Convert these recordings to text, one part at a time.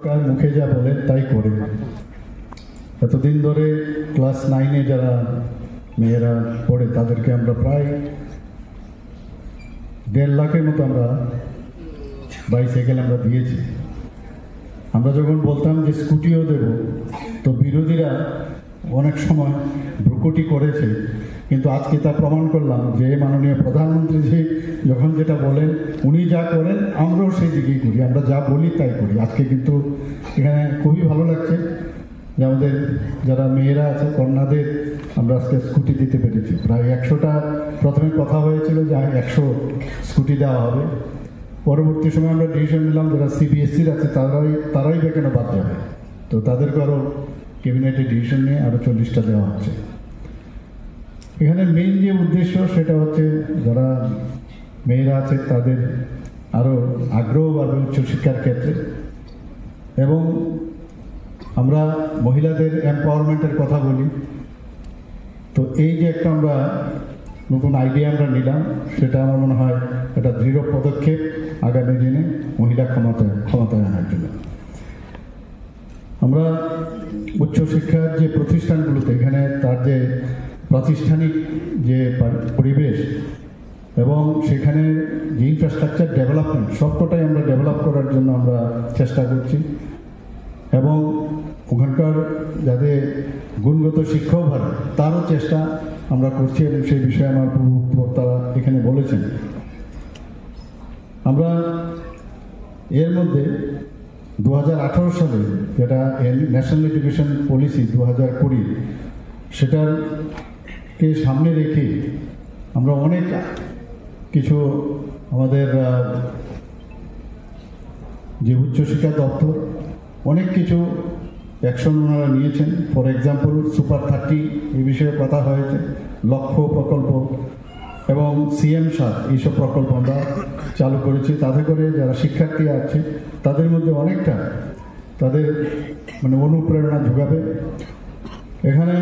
কার মুখে যা বলে তাই করে। এতদিন ধরে ক্লাস 9-এ যারা মেয়েরা পড়ে তাদেরকে আমরা প্রায় 1.5 লাখের মতো আমরা বাইসাইকেল আমরা দিয়েছি। আমরা যখন বলতাম যে স্কুটিও দেব, তো বিরোধীরা অনেক সময় ভ্রুকুটি করেছে, কিন্তু আজকে তা প্রমাণ করলাম যে মাননীয় প্রধানমন্ত্রী যখন যেটা বলেন, উনি যা করেন আমরাও সেই দিকেই করি, আমরা যা বলি তাই করি। আজকে কিন্তু এখানে খুবই ভালো লাগছে যে আমাদের যারা মেয়েরা আছে কন্যাদের আমরা আজকে স্কুটি দিতে পেরেছি। প্রায় 100টা প্রথমে কথা হয়েছিল যে 100 স্কুটি দেওয়া হবে। পরবর্তী সময় আমরা ডিসিশন নিলাম যারা সিবিএসসির আছে তারাই বা কেন বাদ যাবে, তো তাদেরকে আরও ক্যাবিনেটে ডিসিশন নিয়ে আরও 40টা দেওয়া হচ্ছে। এখানে মেইন যে উদ্দেশ্য সেটা হচ্ছে যারা মেয়েরা আছে তাদের আরও আগ্রহ বাড়বে উচ্চশিক্ষার ক্ষেত্রে, এবং আমরা মহিলাদের এম্পাওয়ারমেন্টের কথা বলি। তো এই যে একটা আমরা নতুন আইডিয়া আমরা নিলাম, সেটা আমার মনে হয় একটা দৃঢ় পদক্ষেপ আগামী দিনে মহিলা ক্ষমতায় আনার জন্য। আমরা উচ্চশিক্ষার যে প্রতিষ্ঠানগুলোতে এখানে তার যে প্রাতিষ্ঠানিক যে পরিবেশ এবং সেখানে যে ইনফ্রাস্ট্রাকচার ডেভেলপমেন্ট সবকটাই আমরা ডেভেলপ করার জন্য আমরা চেষ্টা করছি, এবং ওখানকার যাতে গুণগত শিক্ষাও ভালো তারও চেষ্টা আমরা করছি, এবং সেই বিষয়ে আমার বক্তারা এখানে বলেছেন। আমরা এর মধ্যে 2018 সালে যেটা ন্যাশনাল এডুকেশন পলিসি 2020 সেটাকে সামনে রেখে আমরা অনেক কিছু আমাদের যে উচ্চশিক্ষা দপ্তর অনেক কিছু অ্যাকশন ওনারা নিয়েছেন। ফর এক্সাম্পল সুপার 30 এই বিষয়ে কথা হয়েছে, লক্ষ্য প্রকল্প এবং CM7 এইসব প্রকল্প আমরা চালু করেছি। তাতে করে যারা শিক্ষার্থী আছে তাদের মধ্যে অনেকটা তাদের মানে অনুপ্রেরণা যোগাবে। এখানে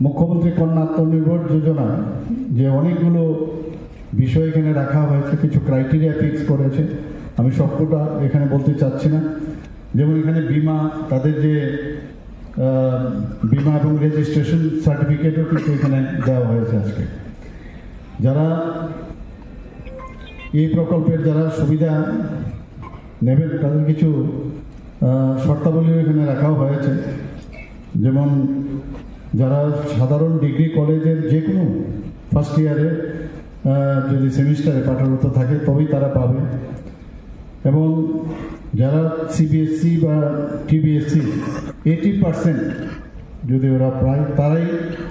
মুখ্যমন্ত্রী কন্যা আত্মনির্ভর যোজনা যে অনেকগুলো বিষয় এখানে রাখা হয়েছে, কিছু ক্রাইটেরিয়া ফিক্স করেছে, আমি সবকটা এখানে বলতে চাচ্ছি না। যেমন এখানে বিমা, তাদের যে বিমা এবং রেজিস্ট্রেশন সার্টিফিকেটও কিন্তু এখানে দেওয়া হয়েছে আজকে। যারা এই প্রকল্পের যারা সুবিধা নেবেন তাদের কিছু শর্তাবলীও এখানে রাখাও হয়েছে। যেমন যারা সাধারণ ডিগ্রি কলেজের যে কোনো ফার্স্ট ইয়ারে যদি সেমিস্টারে পাঠরত থাকে তবেই তারা পাবে, এবং যারা সিবিএসসি বা টিবিএসসি 80% যদি ওরা প্রায় তারাই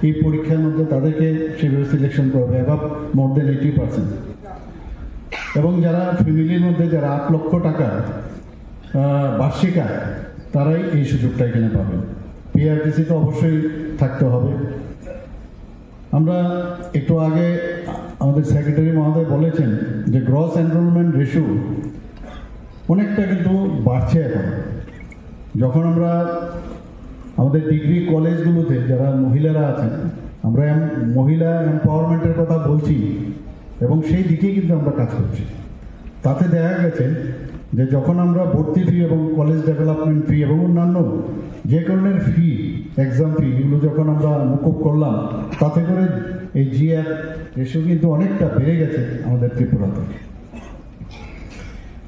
এই পরীক্ষার মধ্যে তাদেরকে সেভাবে সিলেকশন করবে, অ্যাবাভ মোর দেন 80%। এবং যারা ফ্যামিলির মধ্যে যারা 8 লক্ষ টাকা বার্ষিক আয় তারাই এই সুযোগটা এখানে পাবেন। পিআরটিসি তো অবশ্যই থাকতে হবে। আমরা একটু আগে আমাদের সেক্রেটারি মহোদয় বলেছেন যে গ্রস এনরোলমেন্ট রেশিও অনেকটা কিন্তু বাড়ছে এখন। যখন আমরা আমাদের ডিগ্রি কলেজগুলোতে যারা মহিলারা আছেন আমরা মহিলা এম্পাওয়ারমেন্টের কথা বলছি, এবং সেই দিকেই কিন্তু আমরা কাজ করছি। তাতে দেখা গেছে যে যখন আমরা ভর্তি ফি এবং কলেজ ডেভেলপমেন্ট ফি এবং অন্যান্য যে কারণের ফি, এক্সাম ফি, এগুলো যখন আমরা মুকুব করলাম তাতে করে এই জিআর রেশিও কিন্তু অনেকটা বেড়ে গেছে আমাদের ত্রিপুরাতে।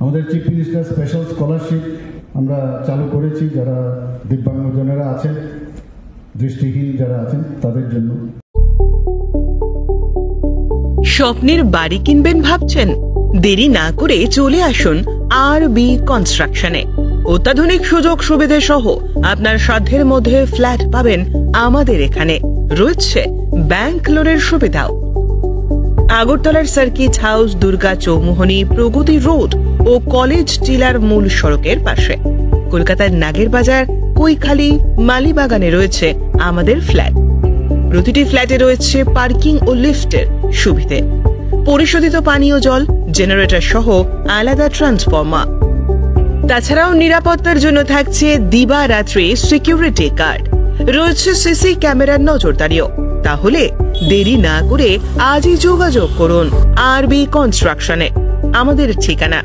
আমাদের চিফ মিনিস্টার স্পেশাল স্কলারশিপ আমরা চালু করেছি যারা দিব্যাঙ্গজনেরা আছেন, দৃষ্টিহীন যারা আছেন তাদের জন্য। স্বপ্নের বাড়ি কিনবেন ভাবছেন? দেরি না করে চলে আসুন RB কনস্ট্রাকশনে। অত্যাধুনিক সুযোগ সুবিধা সহ আপনার সাধ্যের মধ্যে ফ্ল্যাট পাবেন আমাদের এখানে। রয়েছে ব্যাংক লোনের সুবিধাও। আগরতলার সার্কিট হাউস, দুর্গা চৌমুহনী, প্রগতি রোড ও কলেজ টিলার মূল সড়কের পাশে। কলকাতার নাগের বাজার, কৈখালি, মালিবাগানে রয়েছে আমাদের ফ্ল্যাট। প্রতিটি ফ্ল্যাটে রয়েছে পার্কিং ও লিফটের সুবিধে, পরিশোধিত পানীয় জল, জেনারেটর সহ আলাদা ট্রান্সফরমার। তাছাড়াও নিরাপত্তার জন্য থাকছে দিবারাত্রি সিকিউরিটি গার্ড, রয়েছে সিসি ক্যামেরার নজরদারিও। তাহলে দেরি না করে আজই যোগাযোগ করুন RB কনস্ট্রাকশনে। আমাদের ঠিকানা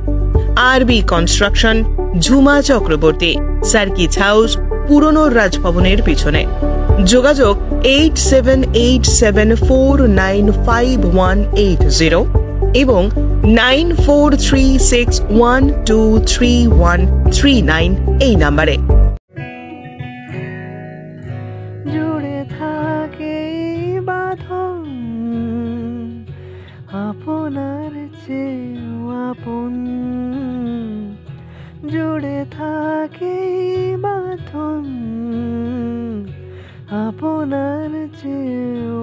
আরবি construction, Jhuma Chakraborty, circuit house, পুরনো রাজভবনের পিছনে। যোগাযোগ 8787495180 এবং 9436123139 এই নাম্বারে। জুড়ে থাকে বাঁধন আপনার চেয়েও আপন, জুড়ে থাকে বাঁধন আপনার চেয়েও